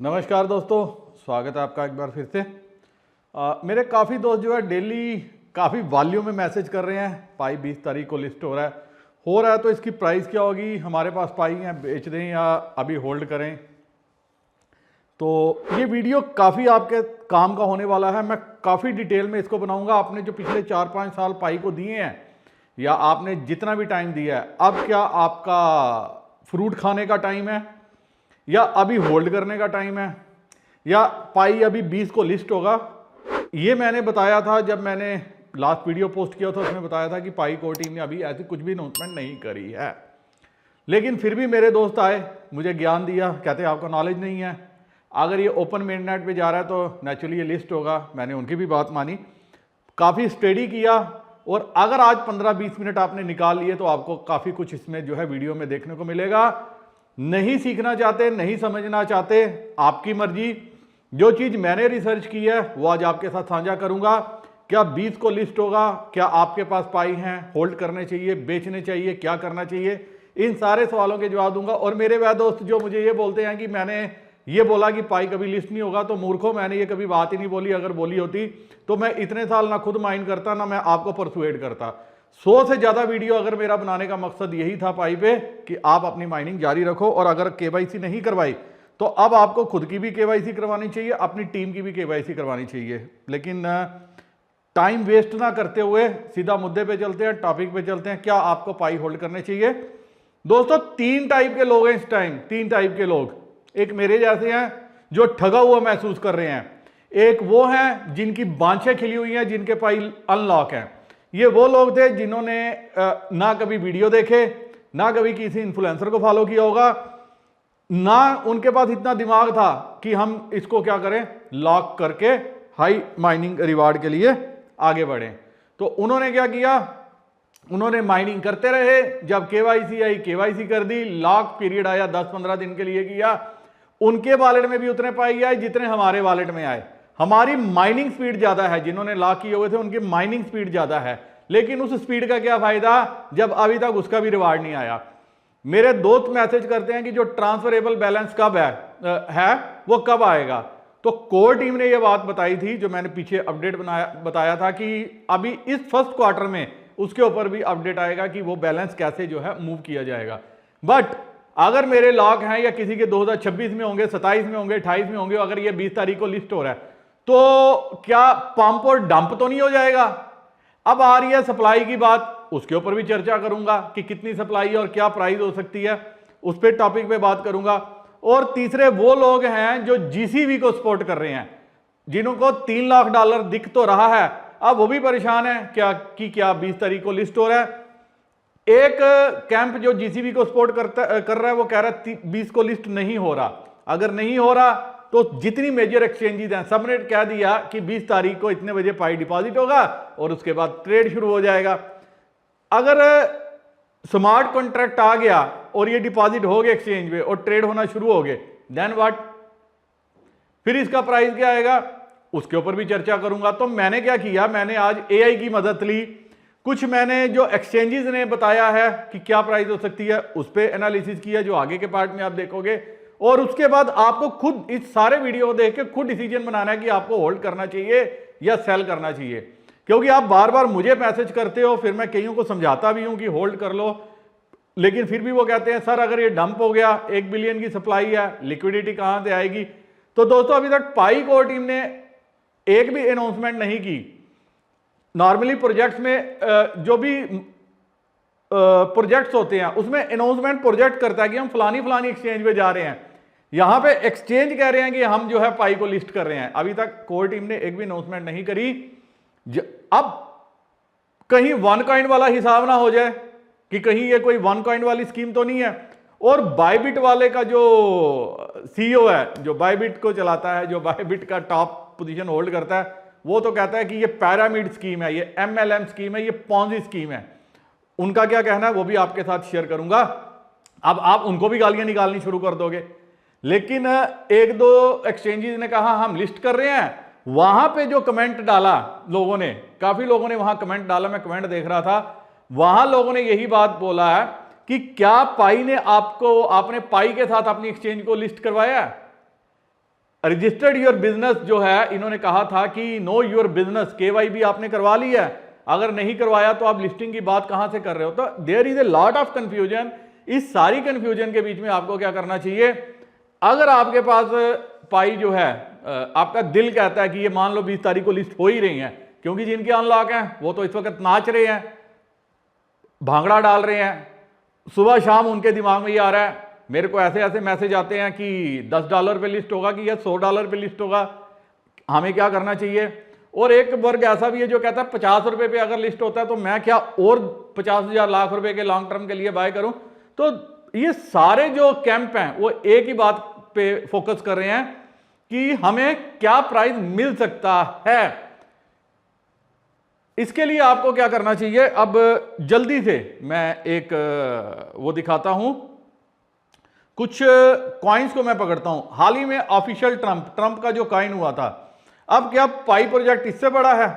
नमस्कार दोस्तों, स्वागत है आपका एक बार फिर से। मेरे काफ़ी दोस्त जो है डेली काफ़ी वॉल्यूम में मैसेज कर रहे हैं पाई 20 तारीख को लिस्ट हो रहा है तो इसकी प्राइस क्या होगी, हमारे पास पाई हैं, बेच दें या अभी होल्ड करें। तो ये वीडियो काफ़ी आपके काम का होने वाला है। मैं काफ़ी डिटेल में इसको बनाऊंगा। आपने जो पिछले 4-5 साल पाई को दिए हैं या आपने जितना भी टाइम दिया है, अब क्या आपका फ्रूट खाने का टाइम है या अभी होल्ड करने का टाइम है, या पाई अभी 20 को लिस्ट होगा। ये मैंने बताया था जब मैंने लास्ट वीडियो पोस्ट किया था, उसमें बताया था कि पाई कोर टीम ने अभी ऐसी कुछ भी अनाउंसमेंट नहीं करी है। लेकिन फिर भी मेरे दोस्त आए, मुझे ज्ञान दिया, कहते आपका नॉलेज नहीं है, अगर ये ओपन मेननेट पे जा रहा है तो नेचुरली ये लिस्ट होगा। मैंने उनकी भी बात मानी, काफ़ी स्टडी किया, और अगर आज 15-20 मिनट आपने निकाल लिए तो आपको काफ़ी कुछ इसमें जो है वीडियो में देखने को मिलेगा। नहीं सीखना चाहते, नहीं समझना चाहते, आपकी मर्जी। जो चीज़ मैंने रिसर्च की है वो आज आपके साथ साझा करूंगा। क्या 20 को लिस्ट होगा, क्या आपके पास पाई हैं, होल्ड करने चाहिए, बेचने चाहिए, क्या करना चाहिए, इन सारे सवालों के जवाब दूंगा। और मेरे वह दोस्त जो मुझे ये बोलते हैं कि मैंने ये बोला कि पाई कभी लिस्ट नहीं होगा, तो मूर्खों, मैंने ये कभी बात ही नहीं बोली। अगर बोली होती तो मैं इतने साल ना खुद माइंड करता, ना मैं आपको परसुएड करता। 100 से ज़्यादा वीडियो अगर मेरा बनाने का मकसद यही था पाई पे कि आप अपनी माइनिंग जारी रखो। और अगर केवाईसी नहीं करवाई तो अब आपको खुद की भी केवाईसी करवानी चाहिए, अपनी टीम की भी केवाईसी करवानी चाहिए। लेकिन टाइम वेस्ट ना करते हुए सीधा मुद्दे पे चलते हैं, टॉपिक पे चलते हैं। क्या आपको पाई होल्ड करने चाहिए? दोस्तों, 3 टाइप के लोग हैं इस टाइम, 3 टाइप के लोग। एक मेरे जैसे हैं जो ठगा हुआ महसूस कर रहे हैं, एक वो हैं जिनकी बांछें खिली हुई हैं, जिनके पाई अनलॉक हैं। ये वो लोग थे जिन्होंने ना कभी वीडियो देखे, ना कभी किसी इन्फ्लुएंसर को फॉलो किया होगा, ना उनके पास इतना दिमाग था कि हम इसको क्या करें, लॉक करके हाई माइनिंग रिवार्ड के लिए आगे बढ़ें। तो उन्होंने क्या किया, उन्होंने माइनिंग करते रहे। जब केवाईसी आई, केवाईसी कर दी, लॉक पीरियड आया 10-15 दिन के लिए किया, उनके वॉलेट में भी उतने पाई आए जितने हमारे वॉलेट में आए। हमारी माइनिंग स्पीड ज्यादा है, जिन्होंने लॉक किए हुए थे उनकी माइनिंग स्पीड ज्यादा है, लेकिन उस स्पीड का क्या फायदा जब अभी तक उसका भी रिवार्ड नहीं आया। मेरे दोस्त मैसेज करते हैं कि जो ट्रांसफरेबल बैलेंस कब है वो कब आएगा। तो कोर टीम ने यह बात बताई थी, जो मैंने पीछे अपडेट बताया था कि अभी इस फर्स्ट क्वार्टर में उसके ऊपर भी अपडेट आएगा कि वो बैलेंस कैसे जो है मूव किया जाएगा। बट अगर मेरे लॉक हैं या किसी के 2026 में होंगे, 27 में होंगे, 28 में होंगे, अगर ये 20 तारीख को लिस्ट हो रहा है तो क्या पंप और डंप तो नहीं हो जाएगा? अब आ रही है सप्लाई की बात, उसके ऊपर भी चर्चा करूंगा कि कितनी सप्लाई और क्या प्राइस हो सकती है, उस पर टॉपिक पे बात करूंगा। और तीसरे वो लोग हैं जो जीसीबी को सपोर्ट कर रहे हैं, जिनको $3 लाख दिख तो रहा है, अब वो भी परेशान है क्या 20 तारीख को लिस्ट हो रहा है। एक कैंप जो जीसीबी को सपोर्ट कर रहा है वो कह रहा है 20 को लिस्ट नहीं हो रहा। अगर नहीं हो रहा तो जितनी मेजर एक्सचेंजेस हैं सबने कह दिया कि 20 तारीख को इतने बजे पाई डिपॉजिट होगा और उसके बाद ट्रेड शुरू हो जाएगा। अगर स्मार्ट कॉन्ट्रैक्ट आ गया और ये डिपॉजिट हो गए एक्सचेंज में और ट्रेड होना शुरू हो गए, देन व्हाट? फिर इसका प्राइस क्या आएगा, उसके ऊपर भी चर्चा करूंगा। तो मैंने क्या किया, मैंने आज एआई की मदद ली। कुछ मैंने जो एक्सचेंजेस ने बताया है कि क्या प्राइस हो सकती है उस पर एनालिसिस किया, जो आगे के पार्ट में आप देखोगे। और उसके बाद आपको खुद इस सारे वीडियो को देख के खुद डिसीजन बनाना है कि आपको होल्ड करना चाहिए या सेल करना चाहिए। क्योंकि आप बार बार मुझे मैसेज करते हो, फिर मैं कईयों को समझाता भी हूं कि होल्ड कर लो, लेकिन फिर भी वो कहते हैं सर अगर ये डंप हो गया, 1 बिलियन की सप्लाई है, लिक्विडिटी कहां से आएगी? तो दोस्तों, अभी तक पाई कोर टीम ने एक भी अनाउंसमेंट नहीं की। नॉर्मली प्रोजेक्ट्स में जो भी प्रोजेक्ट्स होते हैं उसमें अनाउंसमेंट प्रोजेक्ट करता है कि हम फलानी एक्सचेंज पे जा रहे हैं। यहां पे एक्सचेंज कह रहे हैं कि हम जो है पाई को लिस्ट कर रहे हैं। अभी तक कोर टीम ने एक भी अनाउंसमेंट नहीं करी। अब कहीं वन कॉइन वाला हिसाब ना हो जाए कि कहीं ये कोई वन कॉइन वाली स्कीम तो नहीं है। और बायबिट वाले का जो सीईओ है, जो बायबिट को चलाता है, जो बायबिट का टॉप पोजीशन होल्ड करता है, वो तो कहता है कि ये पैरामिड स्कीम है, ये एमएलएम स्कीम है, ये पॉन्जी स्कीम है। उनका क्या कहना है वो भी आपके साथ शेयर करूंगा। अब आप उनको भी गालियां निकालनी शुरू कर दोगे। लेकिन 1-2 एक्सचेंजेस ने कहा हम लिस्ट कर रहे हैं, वहां पे जो कमेंट डाला लोगों ने, काफी लोगों ने वहां कमेंट डाला, मैं कमेंट देख रहा था, वहां लोगों ने यही बात बोला है कि क्या पाई ने आपने पाई के साथ अपनी एक्सचेंज को लिस्ट करवाया? रजिस्टर्ड योर बिजनेस जो है, इन्होंने कहा था कि नो योर बिजनेस, KYB आपने करवा लिया है, अगर नहीं करवाया तो आप लिस्टिंग की बात कहां से कर रहे हो। तो there is a lot of confusion. इस सारी कंफ्यूजन के बीच में आपको क्या करना चाहिए, अगर आपके पास पाई जो है, आपका दिल कहता है कि ये मान लो 20 तारीख को लिस्ट हो ही रही है, क्योंकि जिनके अनलॉक हैं वो तो इस वक्त नाच रहे हैं, भांगड़ा डाल रहे हैं, सुबह शाम उनके दिमाग में ये आ रहा है, मेरे को ऐसे ऐसे मैसेज आते हैं कि $10 पे लिस्ट होगा कि या $100 पे लिस्ट होगा, हमें क्या करना चाहिए। और एक वर्ग ऐसा भी है जो कहता है 50 रुपए पे अगर लिस्ट होता है तो मैं क्या और 50,000 लाख रुपए के लॉन्ग टर्म के लिए बाय करूं। तो ये सारे जो कैंप हैं वो एक ही बात पे फोकस कर रहे हैं कि हमें क्या प्राइस मिल सकता है। इसके लिए आपको क्या करना चाहिए, अब जल्दी से मैं एक वो दिखाता हूं, कुछ कॉइन्स को मैं पकड़ता हूं। हाल ही में ऑफिशियल ट्रंप का जो कॉइन हुआ था, अब क्या पाई प्रोजेक्ट इससे बड़ा है।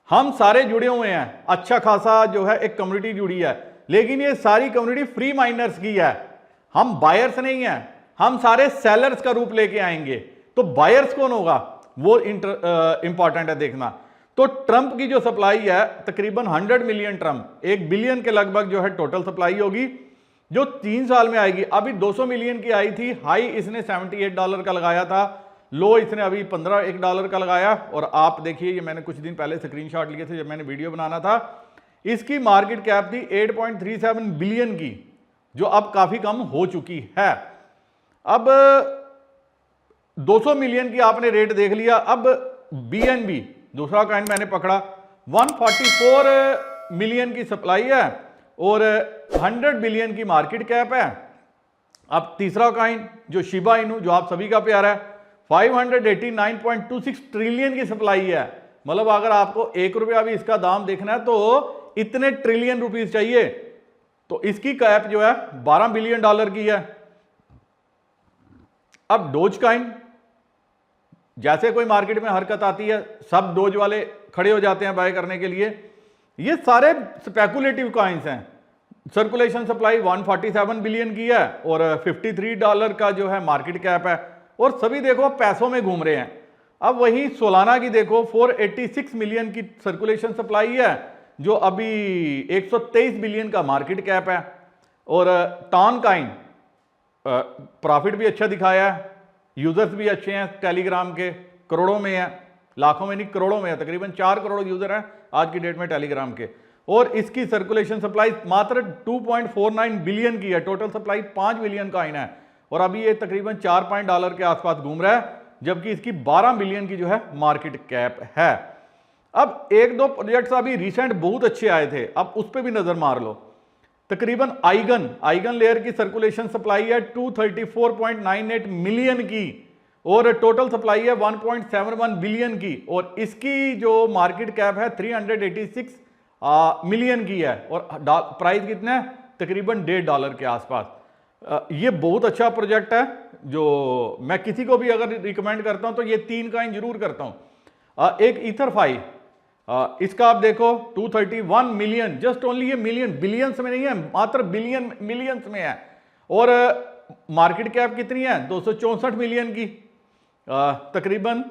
हम सारे जुड़े हुए हैं, अच्छा खासा जो है एक कम्युनिटी जुड़ी है, लेकिन ये सारी कम्युनिटी फ्री माइनर्स की है, हम बायर्स नहीं हैं, हम सारे सेलर्स का रूप लेके आएंगे। तो बायर्स कौन होगा वो इंपॉर्टेंट है देखना। तो ट्रंप की जो सप्लाई है तकरीबन 100 मिलियन ट्रंप, 1 बिलियन के लगभग जो है टोटल सप्लाई होगी, जो 3 साल में आएगी। अभी 200 मिलियन की आई थी, हाई इसने $78 का लगाया था, लो इसने अभी $15 का लगाया। और आप देखिए, ये मैंने कुछ दिन पहले स्क्रीनशॉट लिए थे जब मैंने वीडियो बनाना था, इसकी मार्केट कैप थी 8.37 बिलियन की, जो अब काफी कम हो चुकी है। अब 200 मिलियन की आपने रेट देख लिया। अब BNB दूसरा कॉइन मैंने पकड़ा, 144 मिलियन की सप्लाई है और 100 बिलियन की मार्केट कैप है। अब तीसरा कॉइन जो शिबा इनू, जो आप सभी का प्यारा है, 589.26 ट्रिलियन की सप्लाई है। मतलब अगर आपको 1 रुपया भी इसका दाम देखना है तो इतने ट्रिलियन रुपीस चाहिए। तो इसकी कैप जो है $12 बिलियन की है। अब डोज कॉइन, जैसे कोई मार्केट में हरकत आती है सब डोज वाले खड़े हो जाते हैं बाय करने के लिए। ये सारे स्पेकुलेटिव कॉइन्स हैं। सर्कुलेशन सप्लाई 147 बिलियन की है और $53 का जो है मार्केट कैप है, और सभी देखो पैसों में घूम रहे हैं। अब वही सोलाना की देखो, 486 मिलियन की सर्कुलेशन सप्लाई है, जो अभी 123 बिलियन का मार्केट कैप है। और टॉन कॉइन प्रॉफिट भी अच्छा दिखाया है, यूजर्स भी अच्छे हैं, टेलीग्राम के करोड़ों में है, लाखों में नहीं करोड़ों में है, तकरीबन 4 करोड़ यूजर हैं आज की डेट में टेलीग्राम के। और इसकी सर्कुलेशन सप्लाई मात्र 2.49 बिलियन की है, टोटल सप्लाई 5 बिलियन कॉइन है, और अभी ये तकरीबन $4 के आसपास घूम रहा है, जबकि इसकी 12 बिलियन की जो है मार्केट कैप है। अब एक दो प्रोजेक्ट्स अभी रिसेंट बहुत अच्छे आए थे, अब उस पर भी नजर मार लो। तकरीबन आइगन लेयर की सर्कुलेशन सप्लाई है 234.98 मिलियन की, और टोटल सप्लाई है 1.71 बिलियन की, और इसकी जो मार्केट कैप है 386 मिलियन की है, और प्राइस कितना है, तकरीबन $1.5 के आसपास। ये बहुत अच्छा प्रोजेक्ट है, जो मैं किसी को भी अगर रिकमेंड करता हूं तो ये 3 कॉइन जरूर करता हूं। एक ईथरफाई, इसका आप देखो 231 मिलियन, जस्ट ओनली ये मिलियन, बिलियंस में नहीं है, मात्र बिलियन मिलियंस में है। और मार्केट कैप कितनी है, 264 मिलियन की तकरीबन।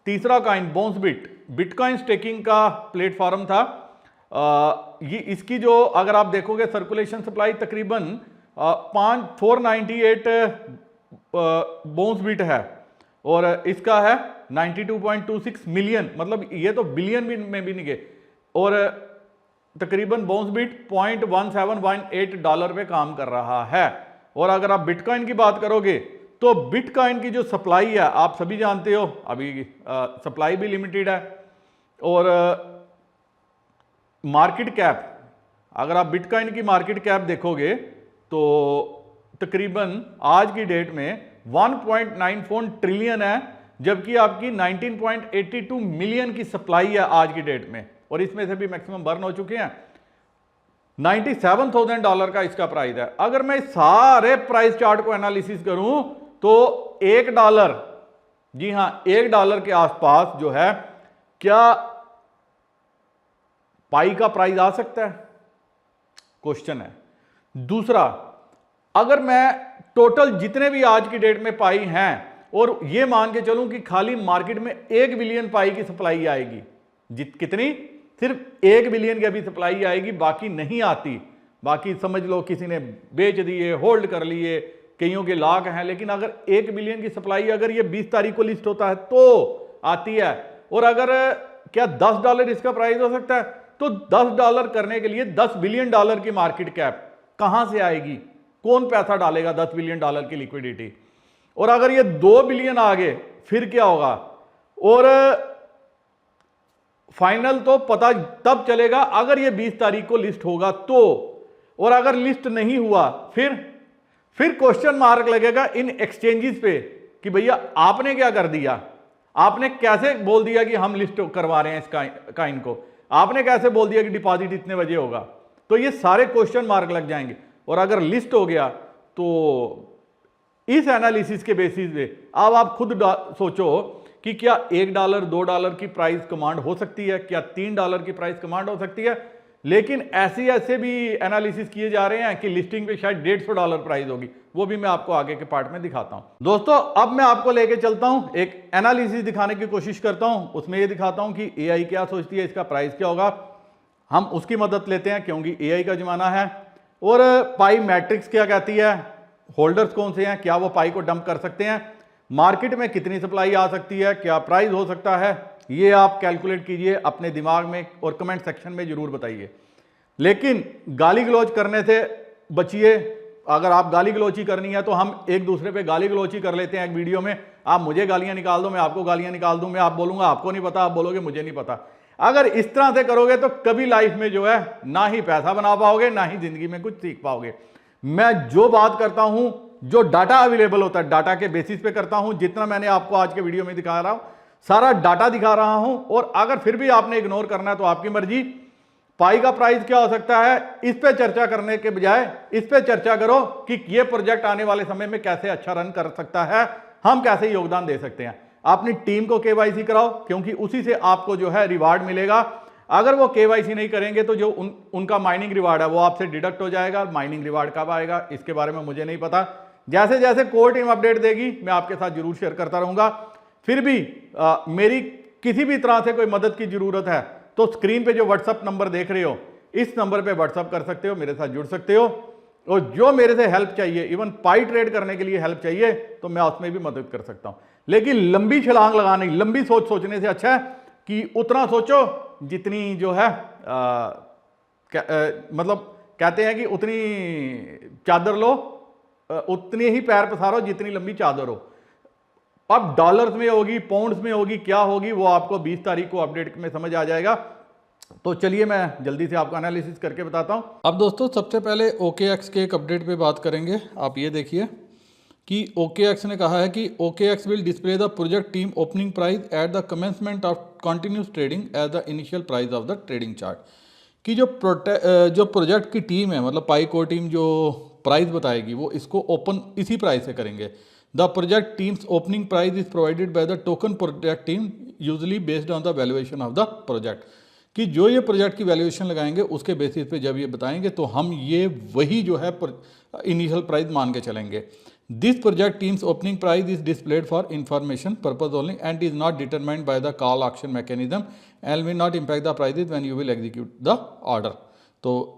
तीसरा कॉइन बोन्सबिट, बिटकॉइन स्टेकिंग का प्लेटफॉर्म था। ये इसकी जो अगर आप देखोगे सर्कुलेशन सप्लाई तकरीबन 498 बोन्सबिट है, और इसका है 92.26 मिलियन, मतलब ये तो बिलियन में भी नहीं गए। और तकरीबन बोन्सबिट $0.1718 पे काम कर रहा है। और अगर आप बिटकॉइन की बात करोगे तो बिटकॉइन की जो सप्लाई है आप सभी जानते हो, अभी सप्लाई भी लिमिटेड है, और मार्केट कैप अगर आप बिटकॉइन की मार्केट कैप देखोगे तो तकरीबन आज की डेट में 1.94 ट्रिलियन है, जबकि आपकी 19.82 मिलियन की सप्लाई है आज की डेट में, और इसमें से भी मैक्सिमम बर्न हो चुके हैं। $97,000 का इसका प्राइस है। अगर मैं सारे प्राइस चार्ट को एनालिसिस करूं तो $1, जी हां $1 के आसपास जो है, क्या पाई का प्राइस आ सकता है, क्वेश्चन है। दूसरा, अगर मैं टोटल जितने भी आज की डेट में पाई हैं और ये मान के चलूं कि खाली मार्केट में 1 बिलियन पाई की सप्लाई आएगी, कितनी, सिर्फ 1 बिलियन की अभी सप्लाई आएगी, बाकी नहीं आती। बाकी समझ लो किसी ने बेच दिए, होल्ड कर लिए, कईयों के लाख हैं, लेकिन अगर 1 बिलियन की सप्लाई अगर ये 20 तारीख को लिस्ट होता है तो आती है। और अगर क्या $10 इसका प्राइस हो सकता है, तो $10 करने के लिए $10 बिलियन की मार्केट कैप कहां से आएगी, कौन पैसा डालेगा $10 बिलियन की लिक्विडिटी। और अगर ये 2 बिलियन आ गए फिर क्या होगा, और फाइनल तो पता तब चलेगा अगर ये 20 तारीख को लिस्ट होगा तो, और अगर लिस्ट नहीं हुआ फिर क्वेश्चन मार्क लगेगा इन एक्सचेंजेस पे कि भैया आपने क्या कर दिया, आपने कैसे बोल दिया कि हम लिस्ट करवा रहे हैं इस काइन को, आपने कैसे बोल दिया कि डिपॉजिट इतने बजे होगा। तो ये सारे क्वेश्चन मार्क लग जाएंगे। और अगर लिस्ट हो गया तो इस एनालिसिस के बेसिस पे अब आप खुद सोचो कि क्या $1 $2 की प्राइस कमांड हो सकती है, क्या $3 की प्राइस कमांड हो सकती है। लेकिन ऐसे भी एनालिसिस किए जा रहे हैं कि लिस्टिंग पे शायद $150 प्राइस होगी, वो भी मैं आपको आगे के पार्ट में दिखाता हूं। दोस्तों अब मैं आपको लेके चलता हूं, एक एनालिसिस दिखाने की कोशिश करता हूं, उसमें ये दिखाता हूं कि एआई क्या सोचती है, इसका प्राइस क्या होगा, हम उसकी मदद लेते हैं क्योंकि एआई का जमाना है। और पाई मैट्रिक्स क्या कहती है, होल्डर्स कौन से हैं, क्या वो पाई को डंप कर सकते हैं, मार्केट में कितनी सप्लाई आ सकती है, क्या प्राइस हो सकता है, ये आप कैलकुलेट कीजिए अपने दिमाग में और कमेंट सेक्शन में जरूर बताइए। लेकिन गाली गलौज करने से बचिए। अगर आप गाली गलौची करनी है तो हम एक दूसरे पे गाली गलौची कर लेते हैं एक वीडियो में, आप मुझे गालियां निकाल दो, मैं आपको गालियां निकाल दूं, मैं आप बोलूंगा आपको नहीं पता, आप बोलोगे मुझे नहीं पता। अगर इस तरह से करोगे तो कभी लाइफ में जो है ना ही पैसा बना पाओगे, ना ही जिंदगी में कुछ सीख पाओगे। मैं जो बात करता हूं, जो डाटा अवेलेबल होता है, डाटा के बेसिस पे करता हूं। जितना मैंने आपको आज के वीडियो में दिखा रहा हूं सारा डाटा दिखा रहा हूं। और अगर फिर भी आपने इग्नोर करना है तो आपकी मर्जी। पाई का प्राइस क्या हो सकता है, इस पे चर्चा करने के बजाय इस पे चर्चा करो कि ये प्रोजेक्ट आने वाले समय में कैसे अच्छा रन कर सकता है, हम कैसे योगदान दे सकते हैं। अपनी टीम को केवाईसी कराओ क्योंकि उसी से आपको जो है रिवार्ड मिलेगा। अगर वो केवाईसी नहीं करेंगे तो जो उनका माइनिंग रिवार्ड है वो आपसे डिडक्ट हो जाएगा। माइनिंग रिवार्ड कब आएगा इसके बारे में मुझे नहीं पता। जैसे जैसे कोर टीम अपडेट देगी मैं आपके साथ जरूर शेयर करता रहूंगा। फिर भी मेरी किसी भी तरह से कोई मदद की जरूरत है तो स्क्रीन पे जो व्हाट्सअप नंबर देख रहे हो, इस नंबर पे व्हाट्सअप कर सकते हो, मेरे साथ जुड़ सकते हो। और जो मेरे से हेल्प चाहिए, इवन पाई ट्रेड करने के लिए हेल्प चाहिए तो मैं उसमें भी मदद कर सकता हूं। लेकिन लंबी छलांग लगाने, लंबी सोच सोचने से अच्छा है कि उतना सोचो जितनी जो है मतलब कहते हैं कि उतनी चादर लो, उतने ही पैर पसारो जितनी लंबी चादर हो। अब डॉलर्स में होगी, पाउंड्स में होगी, क्या होगी वो आपको 20 तारीख को अपडेट में समझ आ जाएगा। तो चलिए मैं जल्दी से आपको एनालिसिस करके बताता हूं। अब दोस्तों सबसे पहले OKX के एक अपडेट पे बात करेंगे। आप ये देखिए कि OKX ने कहा है कि OKX will display the project team opening price at the commencement of continuous trading as the initial price of the trading chart. कि जो प्रोजेक्ट की टीम है, मतलब पाई कोर टीम जो प्राइस बताएगी वो इसको ओपन इसी प्राइस से करेंगे। The project team's opening price is provided by the token project team usually based on the valuation of the project. कि जो ये प्रोजेक्ट की वैल्यूएशन लगाएंगे उसके बेसिस पे जब ये बताएंगे तो हम ये वही जो है इनिशियल प्राइस मान के चलेंगे। This project team's opening price is displayed for information purpose only and is not determined by the call auction mechanism and will not impact the prices when you will execute the order. तो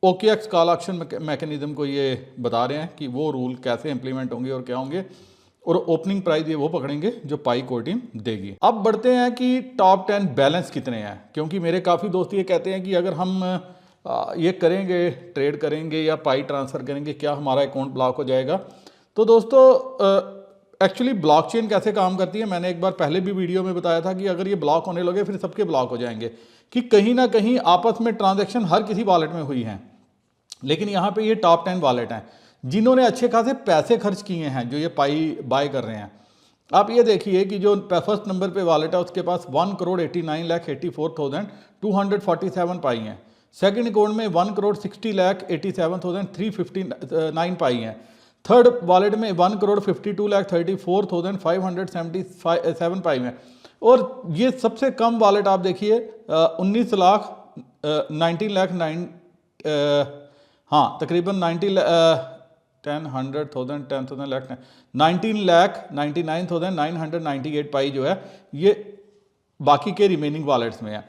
OKX call auction mechanism को ये बता रहे हैं कि वो rule कैसे implement होंगे और क्या होंगे, और ओपनिंग प्राइस ये वो पकड़ेंगे जो पाई कोर टीम देगी। अब बढ़ते हैं कि टॉप 10 बैलेंस कितने हैं, क्योंकि मेरे काफ़ी दोस्त ये कहते हैं कि अगर हम ये करेंगे, ट्रेड करेंगे या पाई ट्रांसफ़र करेंगे, क्या हमारा अकाउंट ब्लॉक हो जाएगा। तो दोस्तों एक्चुअली ब्लॉकचेन कैसे काम करती है मैंने एक बार पहले भी वीडियो में बताया था कि अगर ये ब्लॉक होने लगे फिर सबके ब्लॉक हो जाएंगे, कि कहीं ना कहीं आपस में ट्रांजैक्शन हर किसी वॉलेट में हुई हैं। लेकिन यहाँ पे ये टॉप 10 वॉलेट हैं जिन्होंने अच्छे खासे पैसे खर्च किए हैं, जो ये पाई बाय कर रहे हैं। आप ये देखिए कि जो फर्स्ट नंबर पे वॉलेट है उसके पास 1,89,84,247 पाई हैं। सेकंड अकाउंट में 1,60,87,359 पाई हैं। थर्ड वॉलेट में 1,52,34,577 पाई हैं। और ये सबसे कम वॉलेट आप देखिए 19 लाख 9 हाँ तकरीबन 90 10,100,000 10,000 लाख 19,99,998 पाई जो है ये बाकी के रिमेनिंग वॉलेट्स में है।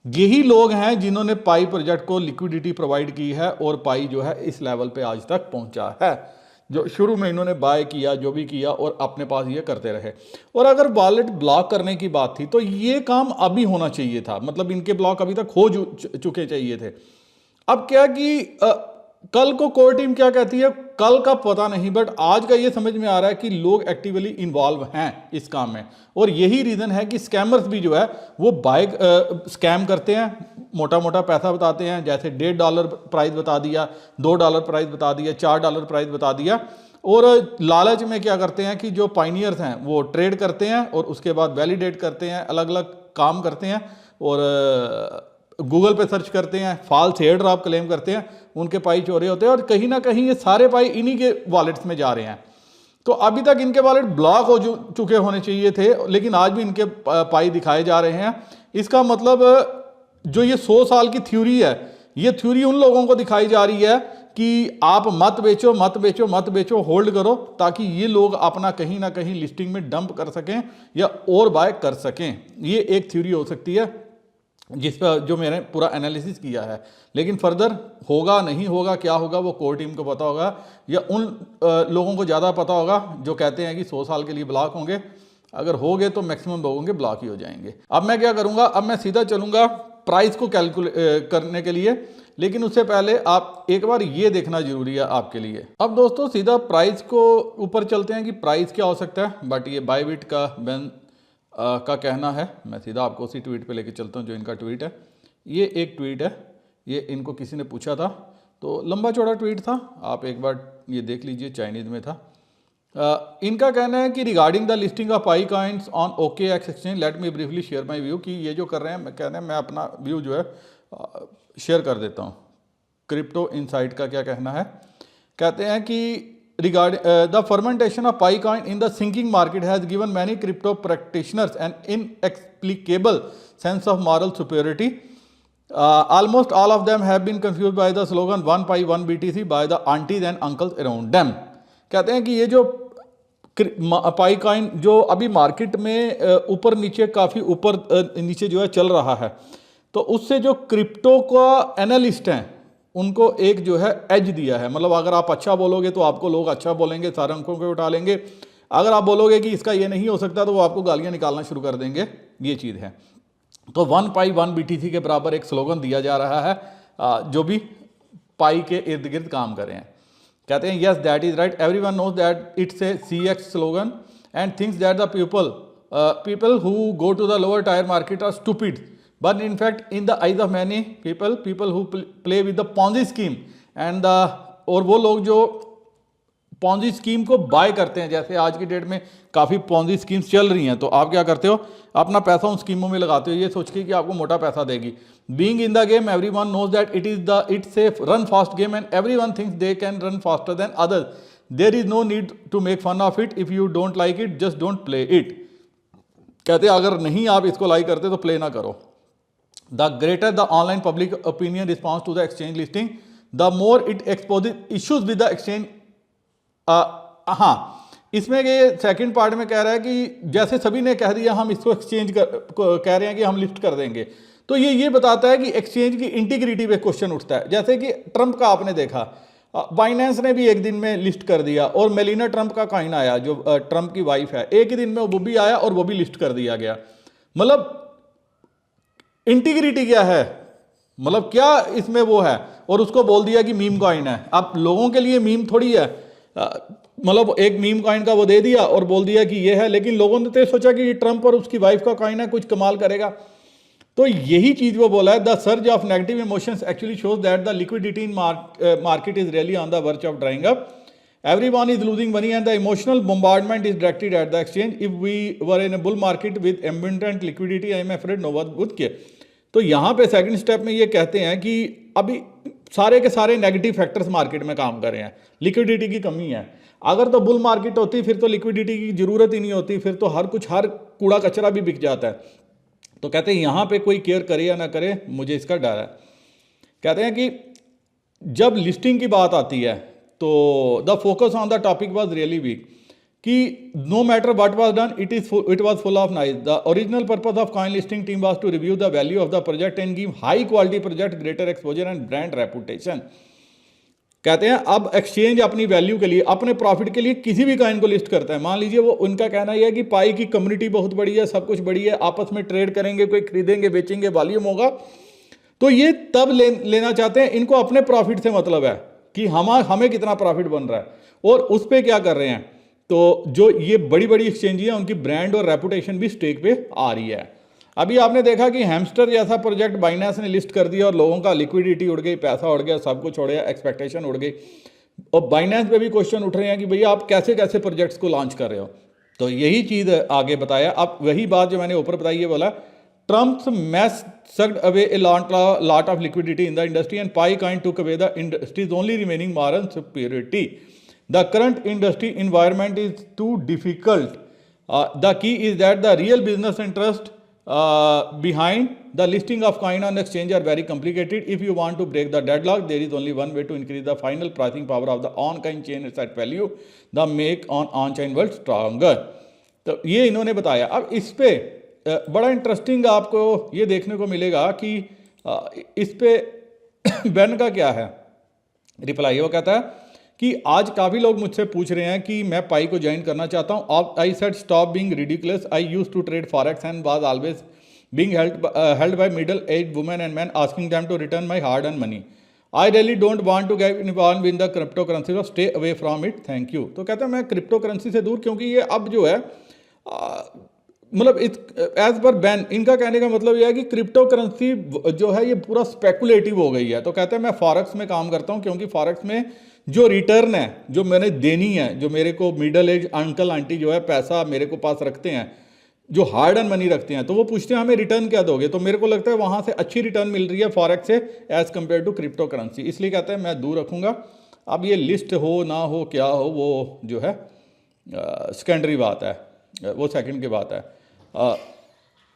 यही लोग हैं जिन्होंने पाई प्रोजेक्ट को लिक्विडिटी प्रोवाइड की है और पाई जो है इस लेवल पे आज तक पहुंचा है। जो शुरू में इन्होंने बाय किया, जो भी किया और अपने पास ये करते रहे। और अगर वॉलेट ब्लॉक करने की बात थी तो ये काम अभी होना चाहिए था, मतलब इनके ब्लॉक अभी तक हो चुके चाहिए थे। अब क्या कि कल को कोर टीम क्या कहती है, कल का पता नहीं, बट आज का ये समझ में आ रहा है कि लोग एक्टिवली इन्वॉल्व हैं इस काम में। और यही रीज़न है कि स्कैमर्स भी जो है वो बाय स्कैम करते हैं, मोटा मोटा पैसा बताते हैं, जैसे $1.5 प्राइस बता दिया, $2 प्राइस बता दिया, $4 प्राइस बता दिया। और लालच में क्या करते हैं कि जो पाइनियर्स हैं वो ट्रेड करते हैं और उसके बाद वैलिडेट करते हैं, अलग अलग काम करते हैं और गूगल पे सर्च करते हैं, फॉल्स एयर ड्रॉप क्लेम करते हैं, उनके पाई चोरी होते हैं और कहीं ना कहीं ये सारे पाई इन्हीं के वॉलेट्स में जा रहे हैं। तो अभी तक इनके वॉलेट ब्लॉक हो चुके होने चाहिए थे, लेकिन आज भी इनके पाई दिखाए जा रहे हैं। इसका मतलब जो ये 100 साल की थ्योरी है, ये थ्योरी उन लोगों को दिखाई जा रही है कि आप मत बेचो मत बेचो मत बेचो, होल्ड करो, ताकि ये लोग अपना कहीं ना कहीं लिस्टिंग में डंप कर सकें या और बाय कर सकें। ये एक थ्योरी हो सकती है जिस पर जो मैंने पूरा एनालिसिस किया है, लेकिन फर्दर होगा नहीं होगा क्या होगा वो कोर टीम को पता होगा या उन लोगों को ज़्यादा पता होगा जो कहते हैं कि 100 साल के लिए ब्लॉक होंगे। अगर हो गए तो मैक्सिमम लोगों के ब्लॉक ही हो जाएंगे। अब मैं क्या करूँगा, अब मैं सीधा चलूँगा प्राइस को कैलकुलेट करने के लिए, लेकिन उससे पहले आप एक बार ये देखना जरूरी है आपके लिए। अब दोस्तों सीधा प्राइस को ऊपर चलते हैं कि प्राइस क्या हो सकता है, बट ये बायबिट का बैन का कहना है। मैं सीधा आपको उसी ट्वीट पे लेके चलता हूँ जो इनका ट्वीट है। ये एक ट्वीट है, ये इनको किसी ने पूछा था, तो लंबा चौड़ा ट्वीट था, आप एक बार ये देख लीजिए, चाइनीज़ में था। इनका कहना है कि regarding the listing of pi coins on OKX exchange, let me briefly share my view, कि ये जो कर रहे हैं, मैं कहना है मैं अपना व्यू जो है शेयर कर देता हूँ। क्रिप्टो इनसाइट का क्या कहना है, कहते हैं कि regarding the fermentation of pi coin in the sinking market has given many crypto practitioners an inexplicable sense of moral superiority. Almost all of them have been confused by the slogan 1 pi 1 BTC by the aunties and uncles around them. कहते हैं कि ये जो पाई coin जो अभी market में ऊपर नीचे काफ़ी ऊपर नीचे जो है चल रहा है, तो उससे जो क्रिप्टो का एनालिस्ट हैं उनको एक जो है एज दिया है। मतलब अगर आप अच्छा बोलोगे तो आपको लोग अच्छा बोलेंगे, सारे अंकों को उठा लेंगे। अगर आप बोलोगे कि इसका ये नहीं हो सकता तो वो आपको गालियां निकालना शुरू कर देंगे। ये चीज़ है। तो 1 पाई 1 BTC के बराबर एक स्लोगन दिया जा रहा है जो भी पाई के इर्द गिर्द काम कर रहे हैं। कहते हैं yes that is right, everyone knows that it's a CX slogan and thinks that the people who go to the lower tier market are stupid, but in fact in the eyes of many people who play with the Ponzi scheme and और वो लोग जो Ponzi scheme को bye करते हैं, जैसे आज की डेट में काफ़ी Ponzi schemes चल रही हैं, तो आप क्या करते हो, अपना पैसा उन स्कीमों में लगाते हो ये सोच के कि आपको मोटा पैसा देगी। Being in the game everyone knows that it's a run fast game and everyone thinks they can run faster than others. There is no need to make fun of it. If you don't like it just don't play it. कहते हैं अगर नहीं आप इसको like करते तो play ना करो। The greater the online public opinion response to the exchange listing, the more it exposes issues with the exchange. हाँ, इसमें ये सेकंड पार्ट में कह रहा है कि जैसे सभी ने कह दिया हम इसको एक्सचेंज कह रहे हैं कि हम लिस्ट कर देंगे, तो ये बताता है कि एक्सचेंज की इंटीग्रिटी पे क्वेश्चन उठता है। जैसे कि ट्रंप का आपने देखा, बाइनेंस ने भी एक दिन में लिस्ट कर दिया और मेलिना ट्रंप का कॉइन आया जो ट्रंप की वाइफ है, एक ही दिन में वो भी आया और वो भी लिस्ट कर दिया गया। मतलब इंटीग्रिटी क्या है, मतलब क्या इसमें वो है, और उसको बोल दिया कि मीम कॉइन है। अब लोगों के लिए मीम थोड़ी है, मतलब एक मीम कॉइन का वो दे दिया और बोल दिया कि ये है, लेकिन लोगों ने तो सोचा कि ट्रंप और उसकी वाइफ का कॉइन है, कुछ कमाल करेगा। तो यही चीज वो बोला है, the surge of negative emotions actually shows that the liquidity in market is really on the verge of drying up, everyone is losing money and the emotional bombardment is directed at the exchange. If we were in a bull market with abundant liquidity, I am afraid no one would care. तो यहाँ पे second step में ये कहते हैं कि अभी सारे के सारे नेगेटिव फैक्टर्स मार्केट में काम कर रहे हैं, लिक्विडिटी की कमी है। अगर तो बुल मार्केट होती फिर तो लिक्विडिटी की जरूरत ही नहीं होती, फिर तो हर कूड़ा कचरा भी बिक जाता है। तो कहते हैं यहाँ पे कोई केयर करे या ना करे, मुझे इसका डर है। कहते हैं कि जब लिस्टिंग की बात आती है तो the focus on the topic was really weak कि no matter what was done it was full of nice. The original purpose of coin listing team was to review the value of the project and give high quality project greater exposure and brand reputation. कहते हैं अब exchange अपनी value के लिए, अपने profit के लिए किसी भी कॉइन को लिस्ट करता है। मान लीजिए वो, उनका कहना यह है कि पाई की कम्युनिटी बहुत बड़ी है, सब कुछ बड़ी है, आपस में ट्रेड करेंगे, कोई खरीदेंगे बेचेंगे, वॉल्यूम होगा, तो ये तब लेना चाहते हैं। इनको अपने प्रॉफिट से मतलब है कि हमें कितना प्रॉफिट बन रहा है, और उस पर क्या कर रहे हैं। तो जो ये बड़ी बड़ी एक्सचेंज है उनकी ब्रांड और रेपुटेशन भी स्टेक पे आ रही है। अभी आपने देखा कि हैमस्टर जैसा प्रोजेक्ट बाइनेंस ने लिस्ट कर दिया और लोगों का लिक्विडिटी उड़ गई, पैसा उड़ गया, सब कुछ उड़ गया, एक्सपेक्टेशन उड़ गई। और बाइनेंस पे भी क्वेश्चन उठ रहे हैं कि भैया आप कैसे कैसे प्रोजेक्ट्स को लॉन्च कर रहे हो। तो यही चीज़ आगे बताया। अब वही बात जो मैंने ऊपर बताई है, बोला Trump's mess sucked away a lot of liquidity in the industry and PieCoin took away the industry's only remaining moral superiority. The current industry environment is too difficult. The key is that the real business interest behind the listing of coin on exchange are very complicated. If you want to break the deadlock, there is only one way to increase the final pricing power of the on-coin chain asset value, the make on-chain world stronger. तो ये इन्होंने बताया। अब इस पे बड़ा interesting आपको ये देखने को मिलेगा कि इस पे बैन का क्या है रिप्लाई। वो कहता है कि आज काफ़ी लोग मुझसे पूछ रहे हैं कि मैं पाई को ज्वाइन करना चाहता हूँ। I said stop being ridiculous, I used to trade forex and was always being held by middle age women and man asking them to return my hard earn money. I really don't want to get involve in the crypto currency, so stay away from it, thank you. तो कहते हैं मैं crypto currency से दूर, क्योंकि ये अब जो है मतलब एज पर बैन, इनका कहने का मतलब यह है कि क्रिप्टो करेंसी जो है ये पूरा स्पेकुलेटिव हो गई है। तो कहते हैं मैं फॉरेक्स में काम करता हूँ, क्योंकि फॉरेक्स में जो रिटर्न है जो मैंने देनी है, जो मेरे को मिडल एज अंकल आंटी जो है पैसा मेरे को पास रखते हैं, जो हार्ड एंड मनी रखते हैं, तो वो पूछते हैं हमें रिटर्न क्या दोगे। तो मेरे को लगता है वहाँ से अच्छी रिटर्न मिल रही है फॉरेक्स से as compare to crypto currency, इसलिए कहते हैं मैं दूर रखूँगा। अब ये लिस्ट हो ना हो क्या हो वो जो है सेकेंडरी बात है, वो सेकंड की बात है।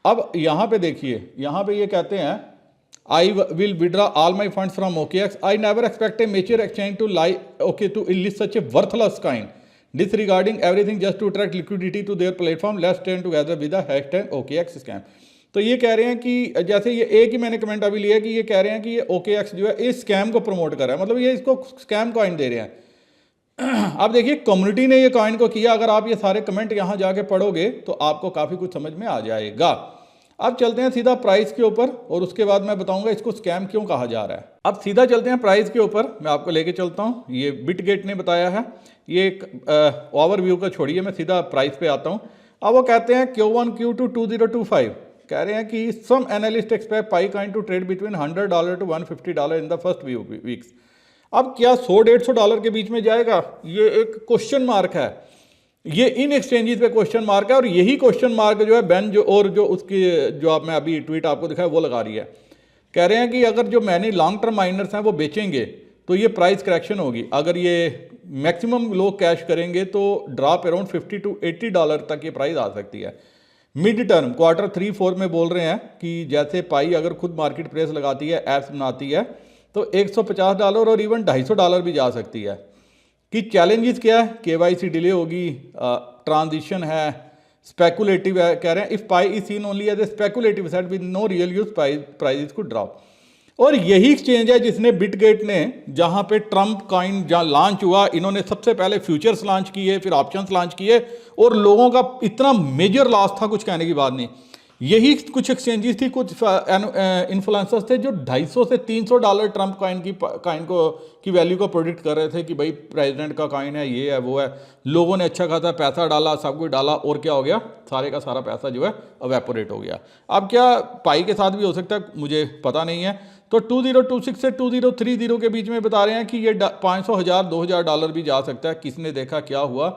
अब यहाँ पे देखिए, यहाँ पे ये कहते हैं I will withdraw all my funds from OKX, I never expect a mature exchange to lie okay to list such a worthless kind disregarding everything just to attract liquidity to their platform, let's stand together with the hashtag OKX scam। तो ये कह रहे हैं कि जैसे ये एक ही मैंने कमेंट अभी लिया कि ये कह रहे हैं कि ये OKX जो है इस स्कैम को प्रमोट कर रहा है, मतलब ये इसको स्कैम कॉइन दे रहे हैं। अब देखिए कम्युनिटी ने ये कॉइन को किया, अगर आप ये सारे कमेंट यहाँ जाके पढ़ोगे तो आपको काफ़ी कुछ समझ में आ जाएगा। अब चलते हैं सीधा प्राइस के ऊपर और उसके बाद मैं बताऊंगा इसको स्कैम क्यों कहा जा रहा है। अब सीधा चलते हैं प्राइस के ऊपर, मैं आपको लेके चलता हूँ। ये बिटगेट ने बताया है, ये एक ओवरव्यू का छोड़िए, मैं सीधा प्राइस पे आता हूँ। अब वो कहते हैं Q1 Q2 2025 कह रहे हैं कि some analyst expect Pi coin to trade between $100 to $150 in the first weeks. अब क्या $100-150 के बीच में जाएगा, ये एक क्वेश्चन मार्क है। ये इन एक्सचेंजेस पे क्वेश्चन मार्क है, और यही क्वेश्चन मार्क जो है बैन जो और जो उसकी जो आप मैं अभी ट्वीट आपको दिखाया वो लगा रही है। कह रहे हैं कि अगर जो मैंने लॉन्ग टर्म माइनर्स हैं वो बेचेंगे तो ये प्राइस करेक्शन होगी। अगर ये मैक्सिमम लोग कैश करेंगे तो ड्रॉप अराउंड $50 to $80 तक ये प्राइस आ सकती है। मिड टर्म क्वार्टर 3-4 में बोल रहे हैं कि जैसे पाई अगर खुद मार्केट प्रेस लगाती है, एप्स बनाती है, तो $150 और इवन $250 भी जा सकती है। कि चैलेंजेस क्या है, KYC डिले होगी, ट्रांजिशन है, स्पेकुलेटिव है। कह रहे हैं if Pi is seen only as a speculative set with no real use price could drop. और यही एक्सचेंज है जिसने बिटगेट ने, जहां पे ट्रम्प कॉइन जहां लॉन्च हुआ, इन्होंने सबसे पहले फ्यूचर्स लॉन्च किए, फिर ऑप्शंस लॉन्च किए, और लोगों का इतना मेजर लॉस था, कुछ कहने की बात नहीं। यही कुछ एक्सचेंजेस थी, कुछ इन्फ्लुएंसर्स थे जो $250 से $300 ट्रम्प कॉइन की वैल्यू को प्रोडिक्ट कर रहे थे कि भाई प्रेसिडेंट का कॉइन है, ये है, वो है। लोगों ने अच्छा खासा पैसा डाला, सब कुछ डाला, और क्या हो गया, सारे का सारा पैसा जो है अवेपोरेट हो गया। अब क्या पाई के साथ भी हो सकता है, मुझे पता नहीं है। तो 2026 से 2030 के बीच में बता रहे हैं कि ये $500, $1000, $2000 भी जा सकता है। किसने देखा क्या हुआ,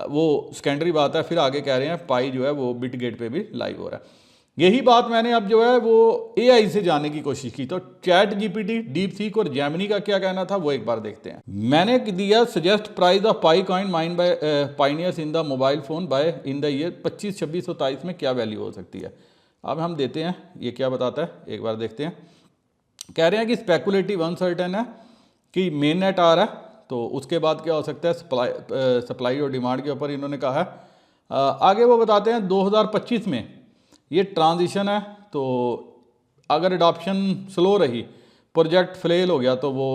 वो सेकेंडरी बात है। फिर आगे कह रहे हैं पाई जो है वो बिटगेट पे भी लाइव हो रहा है। यही बात मैंने अब जो है वो AI से जानने की कोशिश की। तो चैट GPT, डीपसीक और जेमिनी का क्या कहना था वो एक बार देखते हैं। मैंने दिया suggest price of Pi coin mined by pioneers in the mobile phone by in the year 25, 26 और 27 में क्या वैल्यू हो सकती है। अब हम देते हैं ये क्या बताता है, एक बार देखते हैं। कह रहे हैं कि स्पेकुलेटिव अनसर्टेन है कि मेन नेट आ रहा है, तो उसके बाद क्या हो सकता है, सप्लाई और डिमांड के ऊपर इन्होंने कहा है। आगे वो बताते हैं 2025 में ये ट्रांजिशन है, तो अगर अडॉप्शन स्लो रही, प्रोजेक्ट फेल हो गया तो वो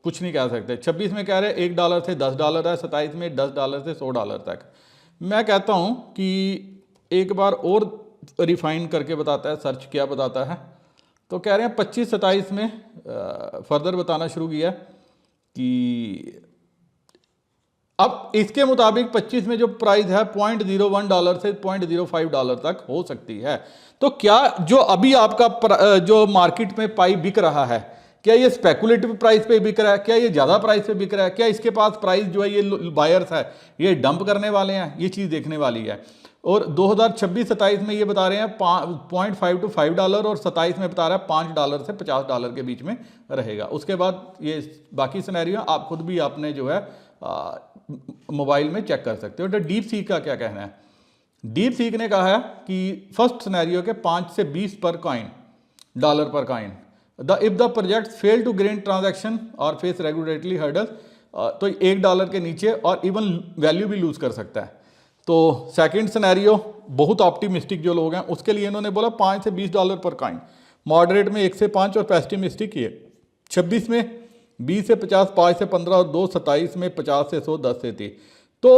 कुछ नहीं कह सकते। 26 में कह रहे हैं $1 से $10 है, 27 में $10 से $100 तक। मैं कहता हूँ कि एक बार और रिफाइन करके बताता है सर्च क्या बताता है, तो कह रहे हैं 25-27 में फर्दर बताना शुरू किया कि अब इसके मुताबिक 25 में जो प्राइस है $0.01 से $0.05 तक हो सकती है। तो क्या जो अभी आपका जो मार्केट में पाई बिक रहा है, क्या ये स्पेकुलेटिव प्राइस पे बिक रहा है, क्या ये ज़्यादा प्राइस पे बिक रहा है, क्या इसके पास प्राइस जो है ये बायर्स है ये डंप करने वाले हैं, ये चीज़ देखने वाली है। और 2026-27 में ये बता रहे हैं $0.5 to $5 और 27 में बता रहा है $5 से $50 के बीच में रहेगा। उसके बाद ये बाकी सिनेरियो आप खुद भी आपने जो है मोबाइल में चेक कर सकते हो। तो डीप सीक का क्या कहना है, डीप सीक ने कहा है कि फर्स्ट सिनेरियो के 5 से 20 पर कॉइन, डॉलर पर coin, if the project fail to gain transaction और फेस रेगुलेटरी हर्डल्स, तो $1 के नीचे और इवन वैल्यू भी लूज कर सकता है। तो सेकंड सिनेरियो बहुत ऑप्टिमिस्टिक जो लोग हैं उसके लिए इन्होंने बोला $5 से $20 पर कॉइन, मॉडरेट में 1 से 5 और पेसिमिस्टिक ये 26 में 20 से 50, 5 से 15 और 2 27 में 50 से 100, 10 से 30। तो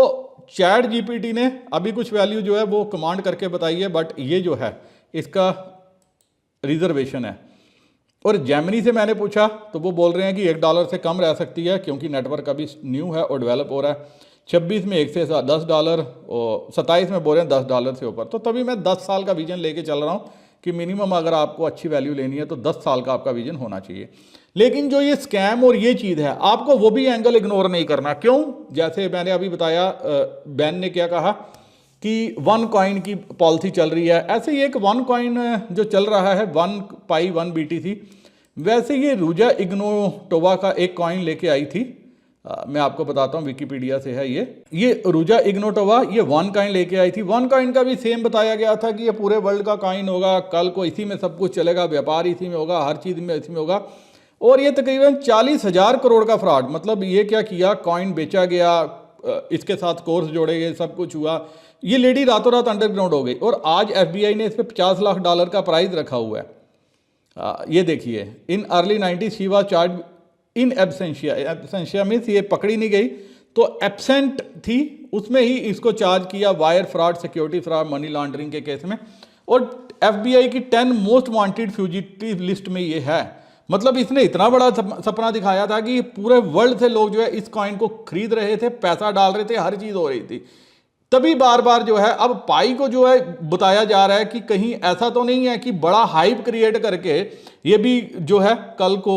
चैट जीपीटी ने अभी कुछ वैल्यू जो है वो कमांड करके बताई है, बट ये जो है इसका रिजर्वेशन है। और जेमिनी से मैंने पूछा तो वो बोल रहे हैं कि $1 से कम रह सकती है क्योंकि नेटवर्क अभी न्यू है और डेवलप हो रहा है। 26 में 1 से $10 और 27 में बोल रहे हैं $10 से ऊपर। तो तभी मैं 10 साल का विजन लेके चल रहा हूँ कि मिनिमम अगर आपको अच्छी वैल्यू लेनी है तो 10 साल का आपका विजन होना चाहिए। लेकिन जो ये स्कैम और ये चीज़ है आपको वो भी एंगल इग्नोर नहीं करना। क्यों? जैसे मैंने अभी बताया बैन ने क्या कहा कि 1 कॉइन की पॉलिसी चल रही है, ऐसे ही एक 1 कॉइन जो चल रहा है 1 पाई 1 BTC, वैसे ये रूजा इग्नोटोवा का एक कॉइन लेके आई थी। मैं आपको बताता हूँ, विकीपीडिया से है ये रूजा इग्नोटोवा ये 1 कॉइन लेके आई थी। 1 कॉइन का भी सेम बताया गया था कि ये पूरे वर्ल्ड का कॉइन होगा, कल को इसी में सब कुछ चलेगा, व्यापार इसी में होगा, हर चीज़ में इसी में होगा। और ये तकरीबन 40,000 करोड़ का फ्रॉड, मतलब ये क्या किया, कॉइन बेचा गया, इसके साथ कोर्स जोड़े गए, सब कुछ हुआ, ये लेडी रातों रात अंडरग्राउंड हो गई। और आज FBI ने इस पर $50 लाख का प्राइस रखा हुआ है। ये देखिए, in early 90s she was charge in absentia, absentia means ये पकड़ी नहीं गई तो एब्सेंट थी, उसमें ही इसको चार्ज किया wire fraud, security fraud, money laundering के केस में। और FBI की 10 मोस्ट वांटेड फ्यूजिटिव लिस्ट में ये है। मतलब इसने इतना बड़ा सपना दिखाया था कि पूरे वर्ल्ड से लोग जो है इस कॉइन को खरीद रहे थे, पैसा डाल रहे थे, हर चीज़ हो रही थी। तभी बार बार जो है अब पाई को जो है बताया जा रहा है कि कहीं ऐसा तो नहीं है कि बड़ा हाइप क्रिएट करके ये भी जो है कल को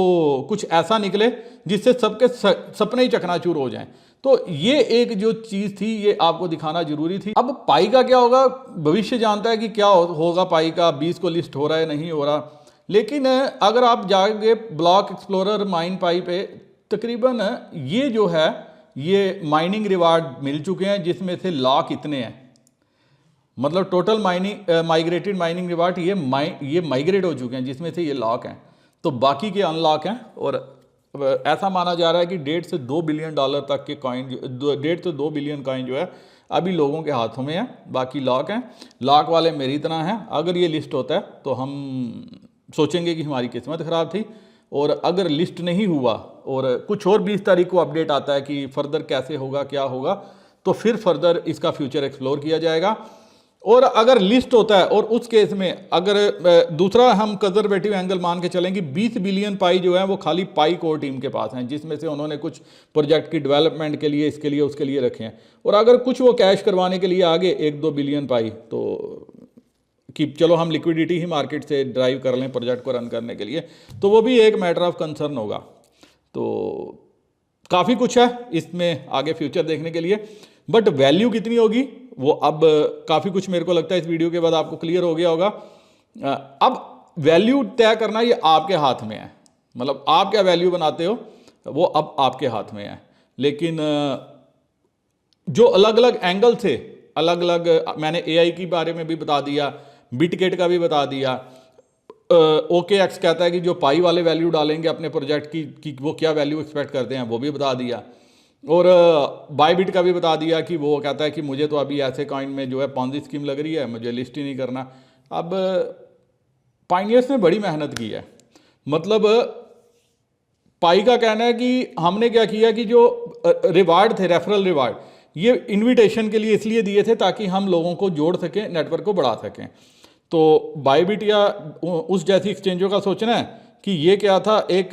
कुछ ऐसा निकले जिससे सबके सपने ही चकनाचूर हो जाएं। तो ये एक जो चीज़ थी ये आपको दिखाना जरूरी थी। अब पाई का क्या होगा, भविष्य जानता है कि क्या होगा पाई का, 20 को लिस्ट हो रहा है नहीं हो रहा। लेकिन अगर आप जाओगे ब्लॉक एक्सप्लोरर माइन पाई पे, तकरीबन ये जो है ये माइनिंग रिवार्ड मिल चुके हैं जिसमें से लाख इतने हैं, मतलब टोटल माइग्रेटेड माइनिंग रिवार्ड ये माइग्रेट हो चुके हैं जिसमें से ये लाख हैं, तो बाकी के अनलॉक हैं। और ऐसा माना जा रहा है कि $1.5 से $2 बिलियन तक के कॉइन, 1.5 से 2 बिलियन कॉइन जो है अभी लोगों के हाथों में है, बाकी लॉक हैं। लॉक वाले मेरी तरह हैं, अगर ये लिस्ट होता है तो हम सोचेंगे कि हमारी किस्मत ख़राब थी। और अगर लिस्ट नहीं हुआ और कुछ और 20 तारीख को अपडेट आता है कि फर्दर कैसे होगा क्या होगा, तो फिर फर्दर इसका फ्यूचर एक्सप्लोर किया जाएगा। और अगर लिस्ट होता है और उस केस में अगर दूसरा हम कंजर्वेटिव एंगल मान के चलें कि 20 बिलियन पाई जो है वो खाली पाई कोर टीम के पास हैं, जिसमें से उन्होंने कुछ प्रोजेक्ट की डेवलपमेंट के लिए, इसके लिए, उसके लिए रखे हैं। और अगर कुछ वो कैश करवाने के लिए आगे 1-2 बिलियन पाई, तो कि चलो हम लिक्विडिटी ही मार्केट से ड्राइव कर लें प्रोजेक्ट को रन करने के लिए, तो वो भी एक मैटर ऑफ कंसर्न होगा। तो काफ़ी कुछ है इसमें आगे फ्यूचर देखने के लिए, बट वैल्यू कितनी होगी वो अब काफ़ी कुछ मेरे को लगता है इस वीडियो के बाद आपको क्लियर हो गया होगा। अब वैल्यू तय करना ये आपके हाथ में है, मतलब आप क्या वैल्यू बनाते हो वो अब आपके हाथ में है। लेकिन जो अलग अलग एंगल से अलग अलग, मैंने AI के बारे में भी बता दिया, बिटगेट का भी बता दिया, OKX कहता है कि जो पाई वाले वैल्यू डालेंगे अपने प्रोजेक्ट की वो क्या वैल्यू एक्सपेक्ट करते हैं वो भी बता दिया। और बायबिट का भी बता दिया कि वो कहता है कि मुझे तो अभी ऐसे कॉइन में जो है पॉन्जी स्कीम लग रही है, मुझे लिस्ट ही नहीं करना। अब पाइनियर्स ने बड़ी मेहनत की है, मतलब पाई का कहना है कि हमने क्या किया कि जो रिवार्ड थे, रेफरल रिवार्ड, ये इनविटेशन के लिए इसलिए दिए थे ताकि हम लोगों को जोड़ सकें, नेटवर्क को बढ़ा सकें। तो बायबिट या उस जैसी एक्सचेंजों का सोचना है कि ये क्या था, एक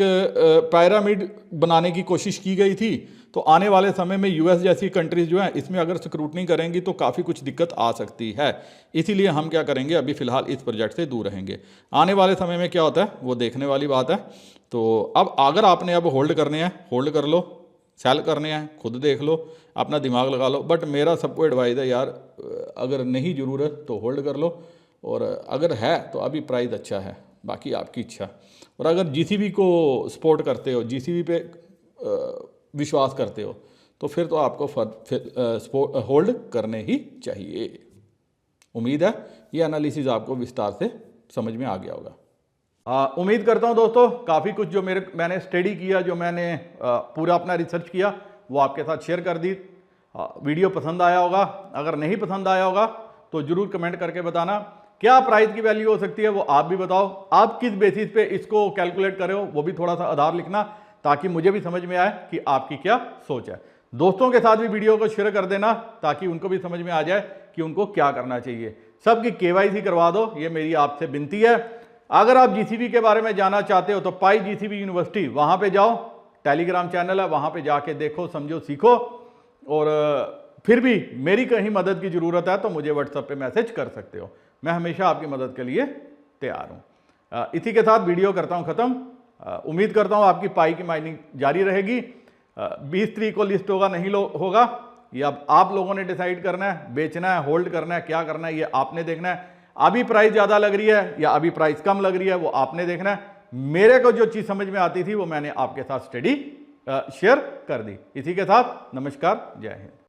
पैरामिड बनाने की कोशिश की गई थी। तो आने वाले समय में यूएस जैसी कंट्रीज जो हैं इसमें अगर स्क्रूटनी करेंगी तो काफ़ी कुछ दिक्कत आ सकती है। इसीलिए हम क्या करेंगे, अभी फ़िलहाल इस प्रोजेक्ट से दूर रहेंगे। आने वाले समय में क्या होता है वो देखने वाली बात है। तो अब अगर आपने अब होल्ड करने हैं, होल्ड कर लो, सेल करने हैं खुद देख लो, अपना दिमाग लगा लो। बट मेरा सबको एडवाइस है यार, अगर नहीं ज़रूरत तो होल्ड कर लो, और अगर है तो अभी प्राइस अच्छा है, बाकी आपकी इच्छा। और अगर जीसीबी को सपोर्ट करते हो, जीसीबी पे विश्वास करते हो, तो फिर तो आपको होल्ड करने ही चाहिए। उम्मीद है ये एनालिसिस आपको विस्तार से समझ में आ गया होगा। उम्मीद करता हूँ दोस्तों काफ़ी कुछ जो मैंने स्टडी किया, जो मैंने पूरा अपना रिसर्च किया वो आपके साथ शेयर कर दी। वीडियो पसंद आया होगा, अगर नहीं पसंद आया होगा तो ज़रूर कमेंट करके बताना। क्या प्राइस की वैल्यू हो सकती है वो आप भी बताओ, आप किस बेसिस पे इसको कैलकुलेट करे हो वो भी थोड़ा सा आधार लिखना, ताकि मुझे भी समझ में आए कि आपकी क्या सोच है। दोस्तों के साथ भी वीडियो को शेयर कर देना ताकि उनको भी समझ में आ जाए कि उनको क्या करना चाहिए। सबकी केवाईसी करवा दो, ये मेरी आपसे विनती है। अगर आप जीसीबी के बारे में जानना चाहते हो तो पाई जीसीबी यूनिवर्सिटी, वहाँ पे जाओ, टेलीग्राम चैनल है, वहाँ पे जाके देखो, समझो, सीखो। और फिर भी मेरी कहीं मदद की ज़रूरत है तो मुझे व्हाट्सएप पे मैसेज कर सकते हो, मैं हमेशा आपकी मदद के लिए तैयार हूँ। इसी के साथ वीडियो करता हूँ ख़त्म। उम्मीद करता हूँ आपकी पाई की माइनिंग जारी रहेगी। 20 तारीख को लिस्ट होगा, नहीं होगा, ये अब आप लोगों ने डिसाइड करना है। बेचना है, होल्ड करना है, क्या करना है ये आपने देखना है। अभी प्राइस ज़्यादा लग रही है या अभी प्राइस कम लग रही है वो आपने देखना है। मेरे को जो चीज़ समझ में आती थी वो मैंने आपके साथ स्टडी शेयर कर दी। इसी के साथ नमस्कार, जय हिंद।